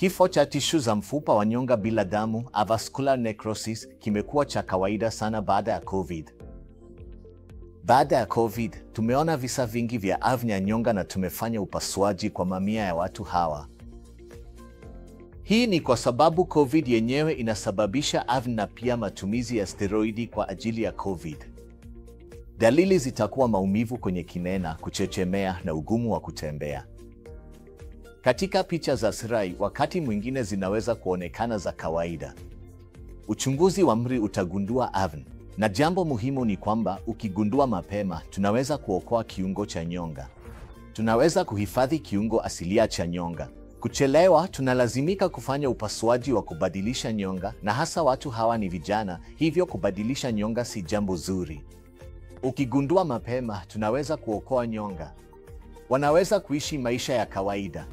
Kifo cha tishu za mfupa wa nyonga bila damu, avascular necrosis, kimekuwa cha kawaida sana baada ya COVID. Baada ya COVID, tumeona visa vingi vya hernia ya nyonga na tumefanya upasuaji kwa mamia ya watu hawa. Hii ni kwa sababu COVID yenyewe inasababisha hernia na pia matumizi ya steroidi kwa ajili ya COVID. Dalili zitakuwa maumivu kwenye kinena, kuchechemea na ugumu wa kutembea. Katika picha za SRI, wakati mwingine zinaweza kuonekana za kawaida. Uchunguzi wa MRI utagundua hernia. Na jambo muhimu ni kwamba ukigundua mapema, tunaweza kuokoa kiungo cha nyonga. Tunaweza kuhifadhi kiungo asilia cha nyonga. Kuchelewa, tunalazimika kufanya upasuaji wa kubadilisha nyonga, na hasa watu hawa ni vijana, hivyo kubadilisha nyonga si jambo zuri. Ukigundua mapema, tunaweza kuokoa nyonga. Wanaweza kuishi maisha ya kawaida.